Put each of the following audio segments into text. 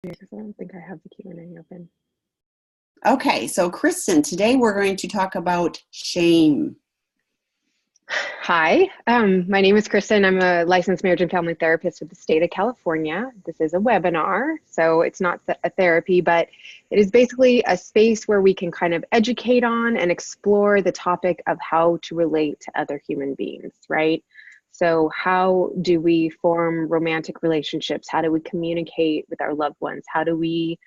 Because I don't think I have the Q&A open. Okay, so Kristin, today we're going to talk about shame. Hi, my name is Kristin. I'm a licensed marriage and family therapist with the state of California. This is a webinar, so it's not a therapy, but it is basically a space where we can kind of educate on and explore the topic of how to relate to other human beings, right? So how do we form romantic relationships? How do we communicate with our loved ones? How do we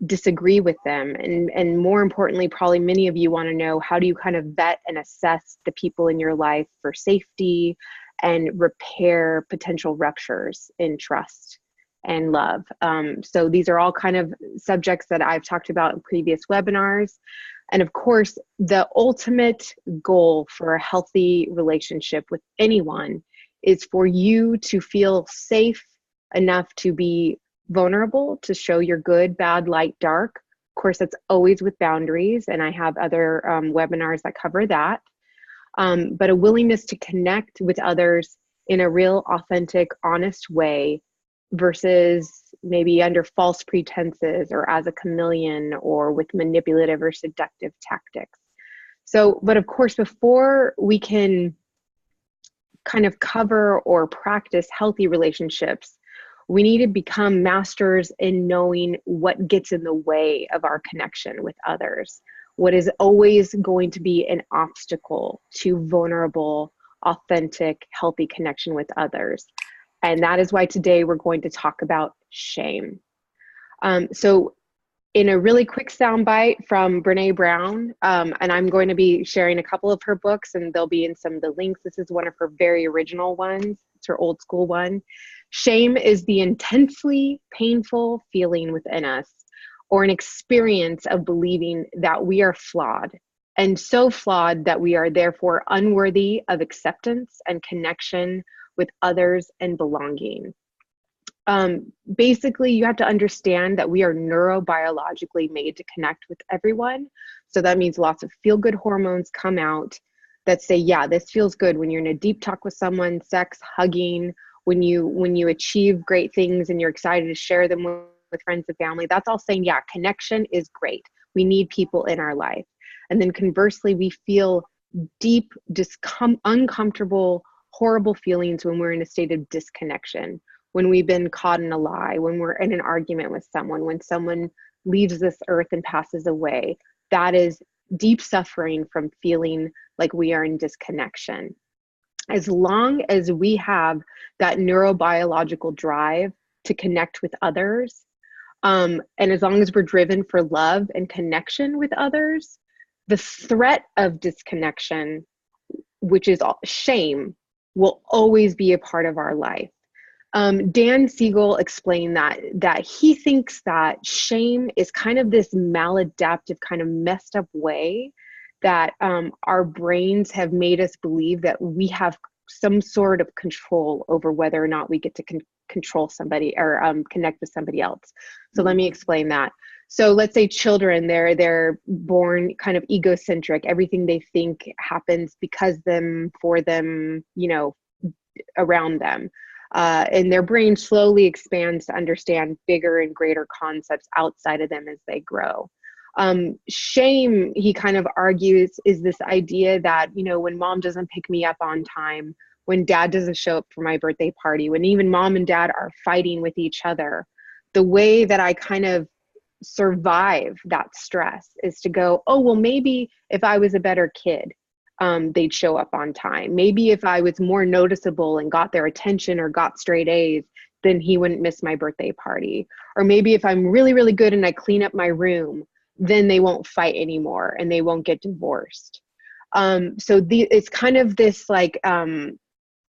disagree with them? And more importantly, probably many of you want to know, how do you kind of vet and assess the people in your life for safety and repair potential ruptures in trust and love? So these are all kind of subjects that I've talked about in previous webinars. And of course, the ultimate goal for a healthy relationship with anyone is for you to feel safe enough to be vulnerable, to show your good, bad, light, dark. Of course, that's always with boundaries, and I have other webinars that cover that. But a willingness to connect with others in a real, authentic, honest way versus maybe under false pretenses or as a chameleon or with manipulative or seductive tactics. So, but of course, before we can kind of cover or practice healthy relationships, we need to become masters in knowing what gets in the way of our connection with others, what is always going to be an obstacle to vulnerable, authentic, healthy connection with others. And that is why today we're going to talk about shame. So in a really quick soundbite from Brene Brown, and I'm going to be sharing a couple of her books, and they'll be in some of the links. This is one of her very original ones. It's her old school one. Shame is the intensely painful feeling within us, or an experience of believing that we are flawed, and so flawed that we are therefore unworthy of acceptance and connection with others and belonging. Basically, you have to understand that we are neurobiologically made to connect with everyone. So that means lots of feel-good hormones come out that say, yeah, this feels good when you're in a deep talk with someone, sex, hugging, when you achieve great things and you're excited to share them with friends and family. That's all saying, yeah, connection is great. We need people in our life. And then conversely, we feel deep, uncomfortable, horrible feelings when we're in a state of disconnection, when we've been caught in a lie, when we're in an argument with someone, when someone leaves this earth and passes away. That is deep suffering from feeling like we are in disconnection. As long as we have that neurobiological drive to connect with others, and as long as we're driven for love and connection with others, the threat of disconnection, which is shame, will always be a part of our life. Dan Siegel explained that he thinks that shame is kind of this maladaptive, kind of messed up way that our brains have made us believe that we have some sort of control over whether or not we get to control somebody or connect with somebody else. So let me explain that. So let's say children, they're born kind of egocentric. Everything they think happens because them, for them, around them. And their brain slowly expands to understand bigger and greater concepts outside of them as they grow. Shame, he kind of argues, is this idea that, when mom doesn't pick me up on time, when dad doesn't show up for my birthday party, when even mom and dad are fighting with each other, the way that I kind of survive that stress is to go, oh, well, maybe if I was a better kid, they'd show up on time. Maybe if I was more noticeable and got their attention or got straight A's, then he wouldn't miss my birthday party. Or maybe if I'm really, really good and I clean up my room, then they won't fight anymore and they won't get divorced. It's kind of this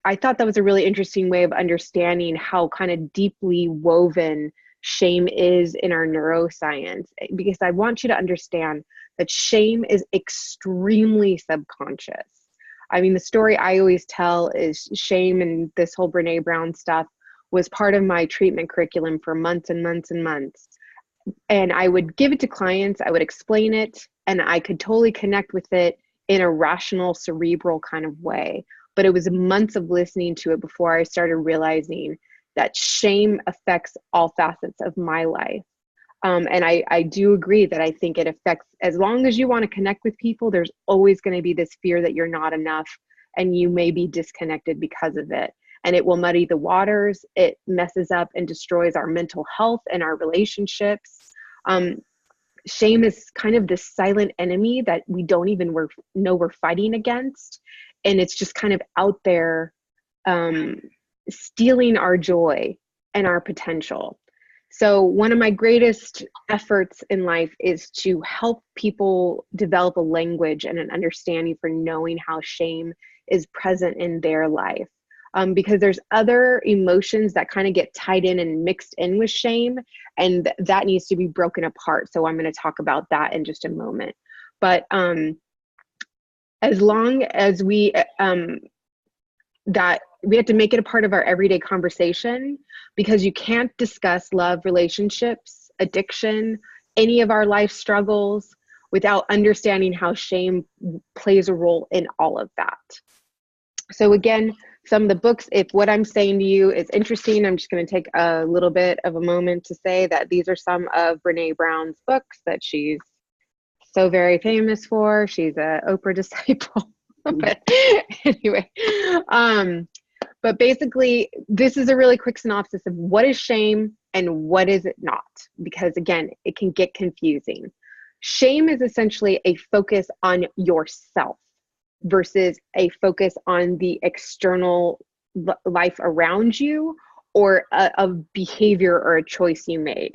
I thought that was a really interesting way of understanding how kind of deeply woven shame is in our neuroscience, because I want you to understand that shame is extremely subconscious. I mean, the story I always tell is shame, and this whole Brene Brown stuff was part of my treatment curriculum for months and months and months. And I would give it to clients, I would explain it, and I could totally connect with it in a rational, cerebral kind of way. But it was months of listening to it before I started realizing that shame affects all facets of my life. And I do agree that I think it affects, as long as you want to connect with people, there's always going to be this fear that you're not enough and you may be disconnected because of it. And it will muddy the waters. It messes up and destroys our mental health and our relationships. Shame is kind of this silent enemy that we don't even know we're fighting against. And it's just kind of out there, stealing our joy and our potential. So one of my greatest efforts in life is to help people develop a language and an understanding for knowing how shame is present in their life. Because there's other emotions that kind of get tied in and mixed in with shame, and that needs to be broken apart. So I'm going to talk about that in just a moment. But as long as that we have to make it a part of our everyday conversation, because you can't discuss love, relationships, addiction, any of our life struggles without understanding how shame plays a role in all of that. So again, some of the books, if what I'm saying to you is interesting, I'm just going to take a little bit of a moment to say that these are some of Brene Brown's books that she's so very famous for. She's an Oprah disciple. But anyway, but basically, this is a really quick synopsis of what is shame and what is it not, because again, it can get confusing. Shame is essentially a focus on yourself versus a focus on the external life around you, or a behavior or a choice you made.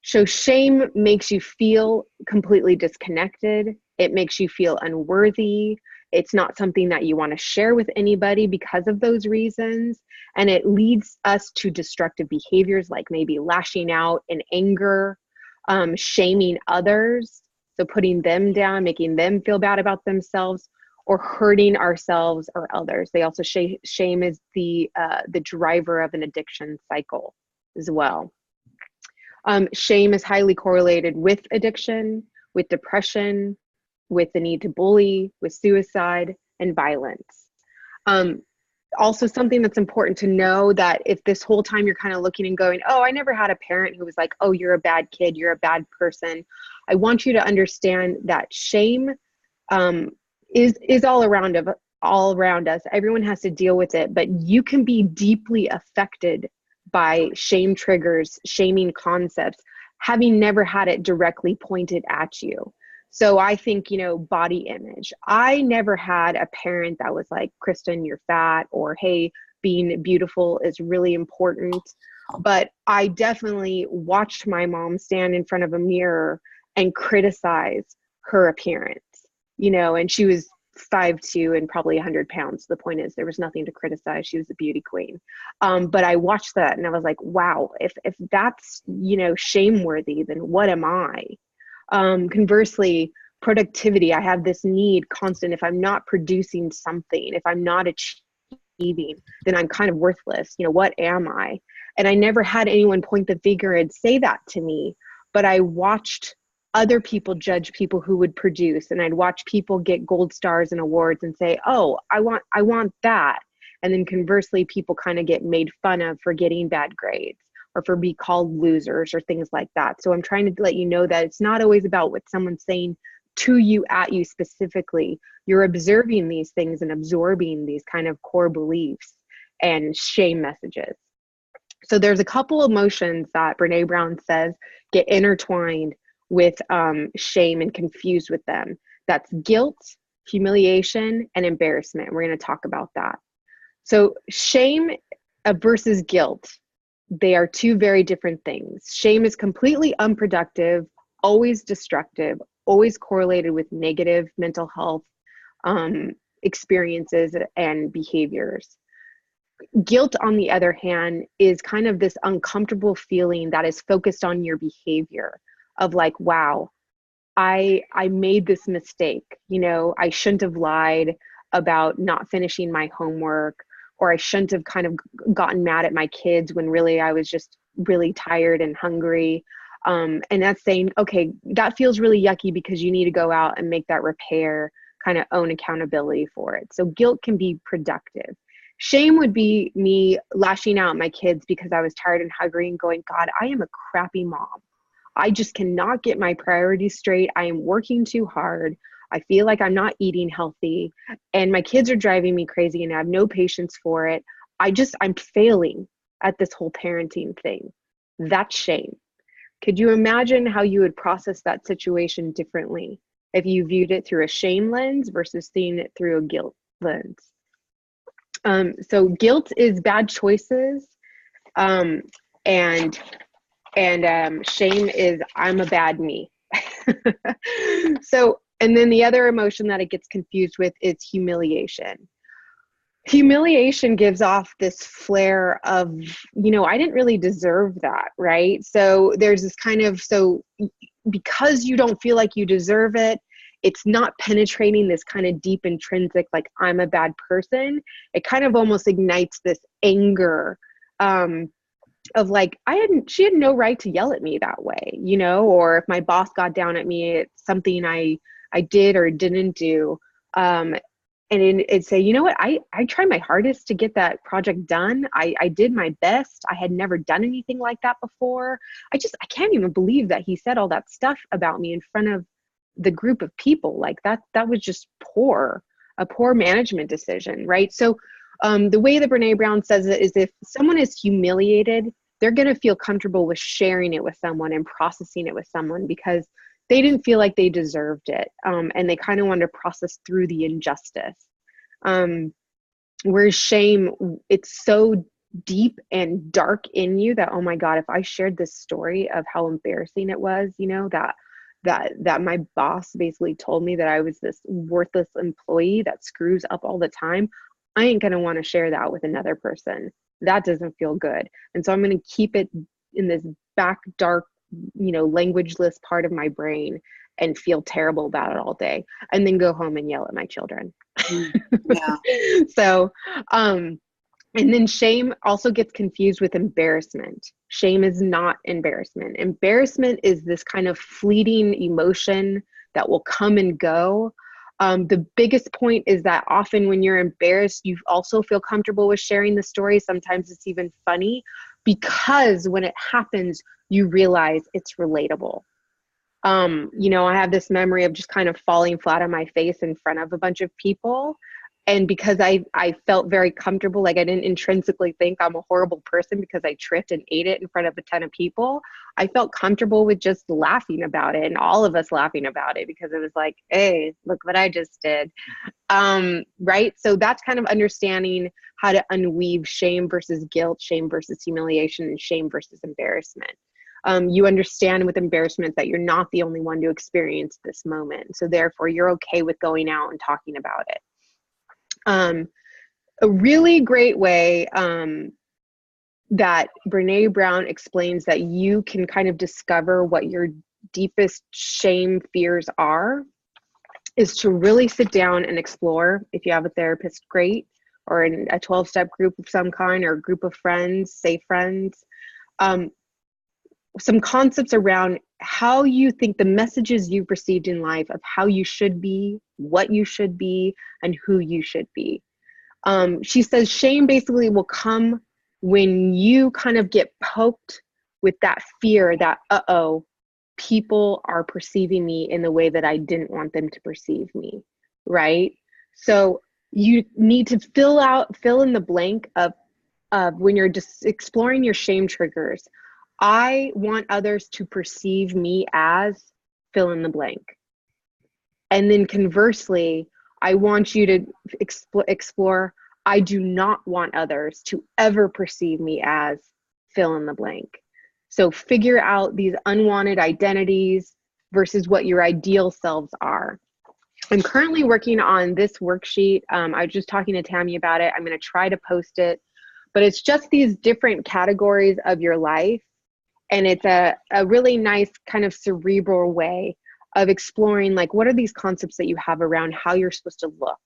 So shame makes you feel completely disconnected. It makes you feel unworthy. It's not something that you want to share with anybody because of those reasons. And it leads us to destructive behaviors like maybe lashing out in anger, shaming others. So putting them down, making them feel bad about themselves, or hurting ourselves or others. They also shame is the driver of an addiction cycle as well. Shame is highly correlated with addiction, with depression, with the need to bully, with suicide, and violence. Also, something that's important to know, that if this whole time you're kind of looking and going, oh, I never had a parent who was like, oh, you're a bad kid, you're a bad person. I want you to understand that shame is all around us. Everyone has to deal with it, but you can be deeply affected by shame triggers, shaming concepts, having never had it directly pointed at you. So I think, body image. I never had a parent that was like, Kristin, you're fat, or hey, being beautiful is really important. But I definitely watched my mom stand in front of a mirror and criticize her appearance, and she was 5'2" and probably 100 pounds. The point is, there was nothing to criticize. She was a beauty queen. But I watched that and I was like, wow, if that's, shameworthy, then what am I? Conversely, productivity, I have this need constant. If I'm not producing something, if I'm not achieving, then I'm kind of worthless. What am I? And I never had anyone point the finger and say that to me, but I watched other people judge people who would produce, and I'd watch people get gold stars and awards and say, oh, I want that. And then conversely, people kind of get made fun of for getting bad grades, or for be called losers, or things like that. So I'm trying to let you know that it's not always about what someone's saying to you, at you specifically. You're observing these things and absorbing these kind of core beliefs and shame messages. So there's a couple emotions that Brene Brown says get intertwined with shame and confused with them. That's guilt, humiliation, and embarrassment. We're going to talk about that. So shame versus guilt, they are two very different things. Shame is completely unproductive, always destructive, always correlated with negative mental health experiences and behaviors. Guilt, on the other hand, is kind of this uncomfortable feeling that is focused on your behavior, of like, wow, I made this mistake. I shouldn't have lied about not finishing my homework, or I shouldn't have kind of gotten mad at my kids when really I was just really tired and hungry. And that's saying, okay, that feels really yucky, because you need to go out and make that repair, kind of own accountability for it. So guilt can be productive. Shame would be me lashing out at my kids because I was tired and hungry and going, God, I am a crappy mom. I just cannot get my priorities straight. I am working too hard. I feel like I'm not eating healthy and my kids are driving me crazy and I have no patience for it. I'm failing at this whole parenting thing. That's shame. Could you imagine how you would process that situation differently if you viewed it through a shame lens versus seeing it through a guilt lens? So guilt is bad choices, um, and shame is I'm a bad me. So, and then the other emotion that it gets confused with is humiliation. Humiliation gives off this flare of, I didn't really deserve that, right? So there's this kind of, because you don't feel like you deserve it, it's not penetrating this kind of deep intrinsic, like I'm a bad person. It kind of almost ignites this anger, of like, she had no right to yell at me that way, or if my boss got down at me, it's something I did or didn't do. And it'd say, you know what, I tried my hardest to get that project done. I did my best. I had never done anything like that before. I can't even believe that he said all that stuff about me in front of the group of people. Like that was just a poor management decision, right? So the way that Brene Brown says it is if someone is humiliated, they're going to feel comfortable with sharing it with someone and processing it with someone because they didn't feel like they deserved it. And they kind of wanted to process through the injustice. Whereas shame, it's so deep and dark in you that, oh my God, if I shared this story of how embarrassing it was, that my boss basically told me that I was this worthless employee that screws up all the time, I ain't going to want to share that with another person. That doesn't feel good. And so I'm going to keep it in this back dark, languageless part of my brain and feel terrible about it all day and then go home and yell at my children. Yeah. So, and then shame also gets confused with embarrassment. Shame is not embarrassment. Embarrassment is this kind of fleeting emotion that will come and go. The biggest point is that often when you're embarrassed, you also feel comfortable with sharing the story. Sometimes it's even funny because when it happens, you realize it's relatable. I have this memory of just kind of falling flat on my face in front of a bunch of people. And because I felt very comfortable, like I didn't intrinsically think I'm a horrible person because I tripped and ate it in front of a ton of people, I felt comfortable with just laughing about it and all of us laughing about it because it was like, hey, look what I just did. Right? So that's kind of understanding how to unweave shame versus guilt, shame versus humiliation, and shame versus embarrassment. You understand with embarrassment that you're not the only one to experience this moment. So therefore, you're okay with going out and talking about it. A really great way that Brene Brown explains that you can kind of discover what your deepest shame fears are is to really sit down and explore. If you have a therapist, great, or in a 12-step group of some kind, or a group of friends, safe friends, some concepts around how you think the messages you've received in life of how you should be, what you should be, and who you should be. She says shame basically will come when you kind of get poked with that fear that, uh-oh, people are perceiving me in the way that I didn't want them to perceive me, right? So you need to fill in the blank of when you're just exploring your shame triggers. I want others to perceive me as fill in the blank. And then conversely, I want you to explore, I do not want others to ever perceive me as fill in the blank. So figure out these unwanted identities versus what your ideal selves are. I'm currently working on this worksheet. I was just talking to Tammy about it. I'm going to try to post it, but it's just these different categories of your life. And it's a really nice kind of cerebral way of exploring, like, what are these concepts that you have around how you're supposed to look,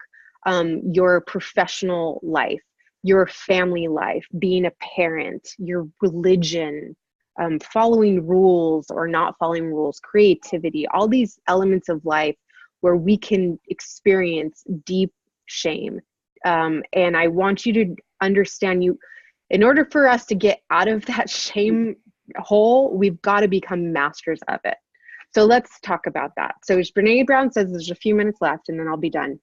your professional life, your family life, being a parent, your religion, following rules or not following rules, creativity, all these elements of life where we can experience deep shame, And I want you to understand, in order for us to get out of that shame hole, we've got to become masters of it. So let's talk about that. So as Brene Brown says, there's a few minutes left and then I'll be done.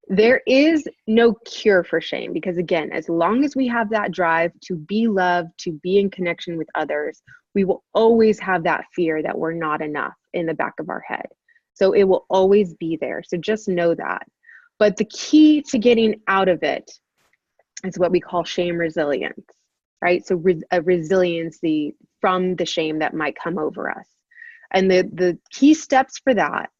There is no cure for shame, because again, as long as we have that drive to be loved, to be in connection with others, we will always have that fear that we're not enough in the back of our head. So it will always be there. So just know that. But the key to getting out of it is what we call shame resilience, right? So a resiliency from the shame that might come over us. And the key steps for that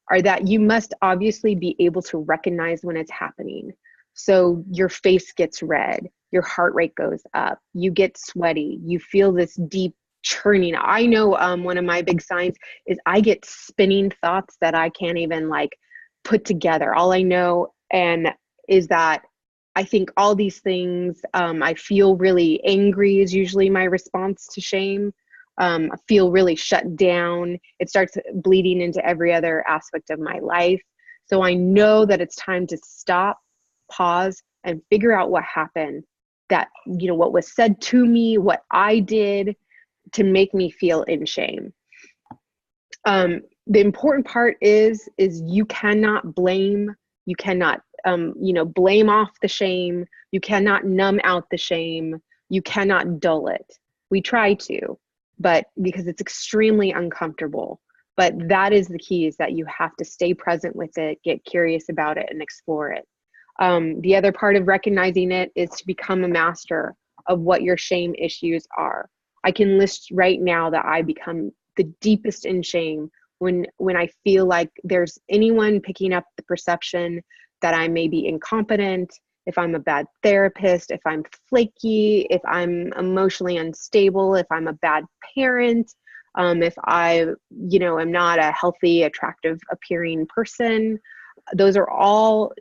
are that you must obviously be able to recognize when it's happening. So your face gets red, your heart rate goes up, you get sweaty, you feel this deep churning. I know one of my big signs is I get spinning thoughts that I can't even like put together. All I know is that I think all these things, I feel really angry is usually my response to shame. I feel really shut down. It starts bleeding into every other aspect of my life. So I know that it's time to stop, pause, and figure out what happened, that, what was said to me, what I did to make me feel in shame. The important part is you cannot blame, you cannot, blame off the shame. You cannot numb out the shame. You cannot dull it. We try to, but because it's extremely uncomfortable. But that is the key, is that you have to stay present with it, get curious about it, and explore it. The other part of recognizing it is to become a master of what your shame issues are. I can list right now that I become the deepest in shame when I feel like there's anyone picking up the perception that I may be incompetent, if I'm a bad therapist, if I'm flaky, if I'm emotionally unstable, if I'm a bad parent, if I, am not a healthy, attractive appearing person. Those are all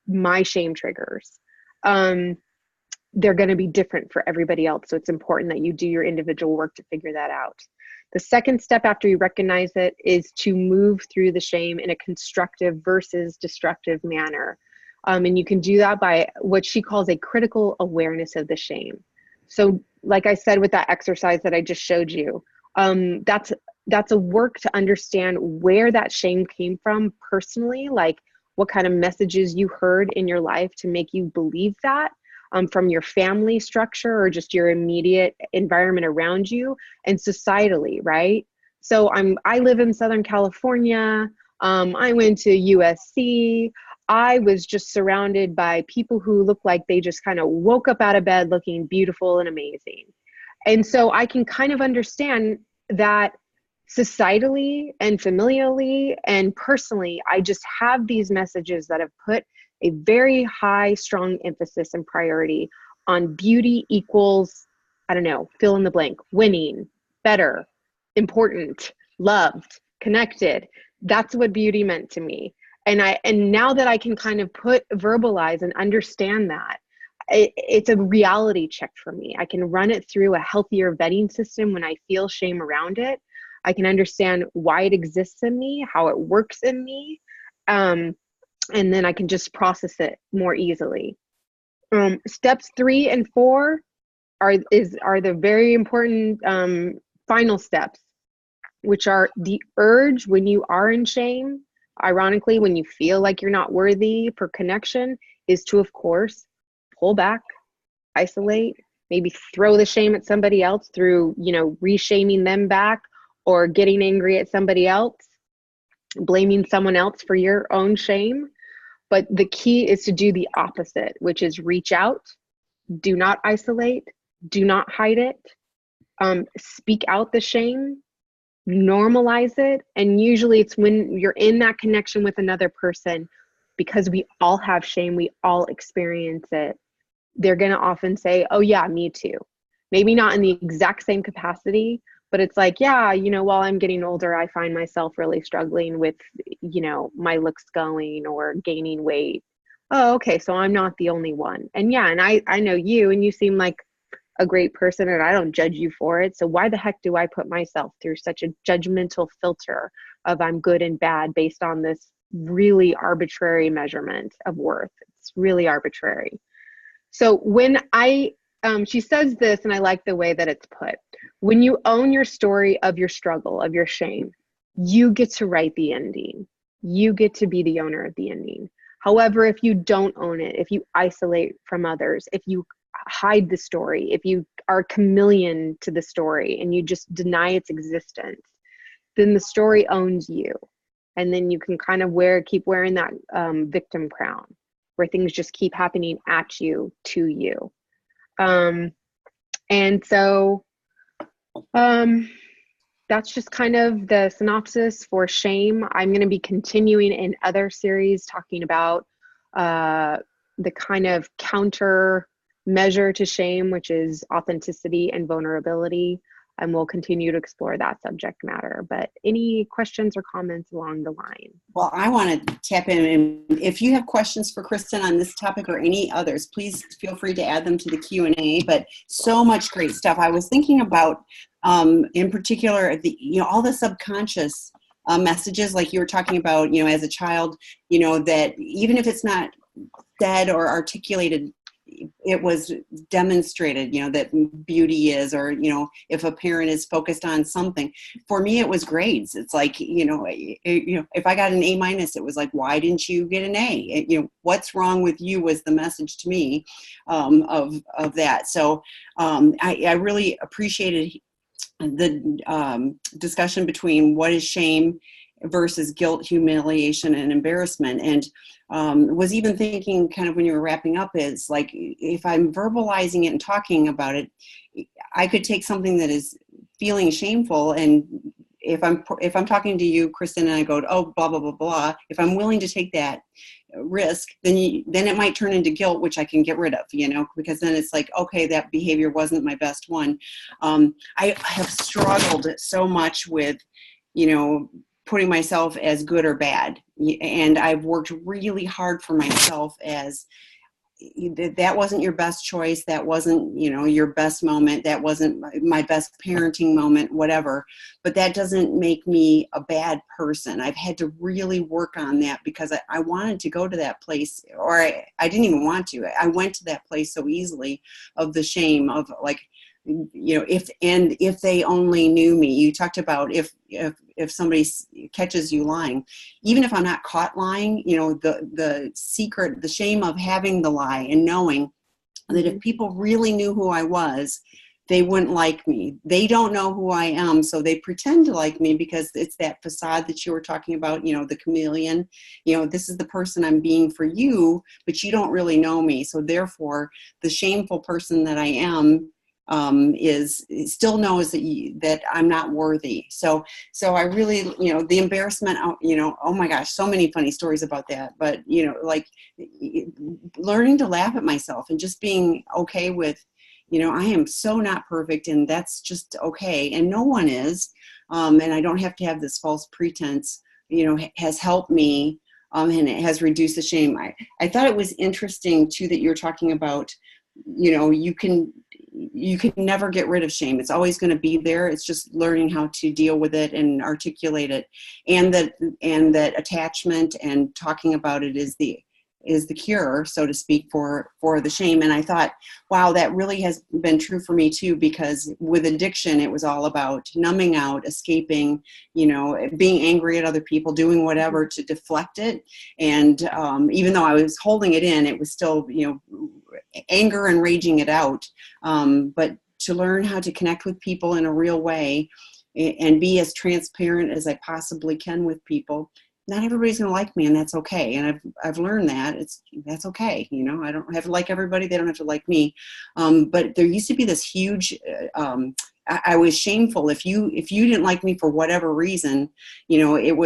my shame triggers. They're going to be different for everybody else. So it's important that you do your individual work to figure that out. The second step after you recognize it is to move through the shame in a constructive versus destructive manner. And you can do that by what she calls a critical awareness of the shame. So like I said, with that exercise that I just showed you, that's a work to understand where that shame came from personally, like what kind of messages you heard in your life to make you believe that, from your family structure or just your immediate environment around you, and societally, right? So I live in Southern California. I went to USC. I was just surrounded by people who look like they just kind of woke up out of bed looking beautiful and amazing. And so I can kind of understand that societally and familially and personally, I just have these messages that have put a very high, strong emphasis and priority on beauty equals, I don't know, fill in the blank, winning, better, important, loved, connected. That's what beauty meant to me. And now that I can kind of verbalize and understand that, it's a reality check for me. I can run it through a healthier vetting system when I feel shame around it. I can understand why it exists in me, how it works in me. And then I can just process it more easily. Steps 3 and 4 are the very important final steps, which are the urge when you are in shame. Ironically, when you feel like you're not worthy for connection, is to, of course, pull back, isolate, maybe throw the shame at somebody else through, reshaming them back, or getting angry at somebody else, blaming someone else for your own shame. But the key is to do the opposite, which is reach out, do not isolate, do not hide it, speak out the shame, normalize it. And usually it's when you're in that connection with another person, because we all have shame, we all experience it. They're going to often say, oh yeah, me too. Maybe not in the exact same capacity, but it's like, yeah, while I'm getting older, I find myself really struggling with, my looks going or gaining weight. Oh, okay. So I'm not the only one. And yeah, and I know you, and you seem like a great person, and I don't judge you for it. So why the heck do I put myself through such a judgmental filter of I'm good and bad based on this really arbitrary measurement of worth? It's really arbitrary. So when she says this, and I like the way that it's put, when you own your story of your struggle, of your shame, you get to write the ending. You get to be the owner of the ending. However, if you don't own it, if you isolate from others, if you hide the story, if you are a chameleon to the story and you just deny its existence, then the story owns you. And then you can kind of keep wearing that victim crown, where things just keep happening at you, to you. And so that's just kind of the synopsis for shame. I'm going to be continuing in other series talking about the kind of counter measure to shame, which is authenticity and vulnerability. And we'll continue to explore that subject matter. But any questions or comments along the line? Well, I want to tap in, and if you have questions for Kristin on this topic or any others, please feel free to add them to the Q&A. But so much great stuff. I was thinking about, in particular, all the subconscious messages, like you were talking about, as a child, that even if it's not said or articulated, it was demonstrated, that beauty is, or, if a parent is focused on something. For me, it was grades. It's like, if I got an A-, it was like, why didn't you get an A? What's wrong with you was the message to me of that. So I really appreciated the discussion between what is shame versus guilt, humiliation, and embarrassment. And was even thinking, kind of when you were wrapping up, is like, if I'm verbalizing it and talking about it, I could take something that is feeling shameful, and if I'm talking to you, Kristin, and I go, oh, blah, blah, blah, blah, if I'm willing to take that risk, then it might turn into guilt, which I can get rid of, because then it's like, okay, that behavior wasn't my best one. I have struggled so much with, putting myself as good or bad. And I've worked really hard for myself as that wasn't your best choice. That wasn't, your best moment. That wasn't my best parenting moment, whatever. But that doesn't make me a bad person. I've had to really work on that because I wanted to go to that place, or I didn't even want to. I went to that place so easily of the shame of like, if they only knew me. You talked about if somebody catches you lying, even if I'm not caught lying, the secret, the shame of having the lie and knowing that if people really knew who I was, they wouldn't like me. They don't know who I am, so they pretend to like me because it's that facade that you were talking about, the chameleon. This is the person I'm being for you, but you don't really know me. So therefore, the shameful person that I am still knows that I'm not worthy. So I really, the embarrassment, oh my gosh, so many funny stories about that. But, like learning to laugh at myself and just being okay with, I am so not perfect, and that's just okay. And no one is. And I don't have to have this false pretense, has helped me. And it has reduced the shame. I thought it was interesting too, that you're talking about, you can never get rid of shame. It's always going to be there. It's just learning how to deal with it and articulate it. And that attachment and talking about it is the cure, so to speak, for the shame. And I thought, wow, that really has been true for me too, because with addiction, it was all about numbing out, escaping, being angry at other people, doing whatever to deflect it. And even though I was holding it in, it was still, anger and raging it out. But to learn how to connect with people in a real way and be as transparent as I possibly can with people. Not everybody's going to like me, and that's okay. And I've learned that that's okay. I don't have to like everybody. They don't have to like me. But there used to be this huge, I was shameful. If you didn't like me for whatever reason, it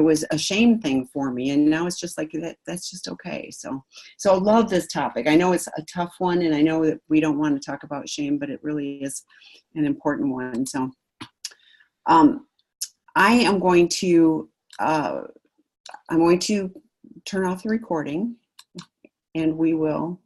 was a shame thing for me. And now it's just like that's just okay. So I love this topic. I know it's a tough one, and I know that we don't want to talk about shame, but it really is an important one. So I am going to turn off the recording, and we will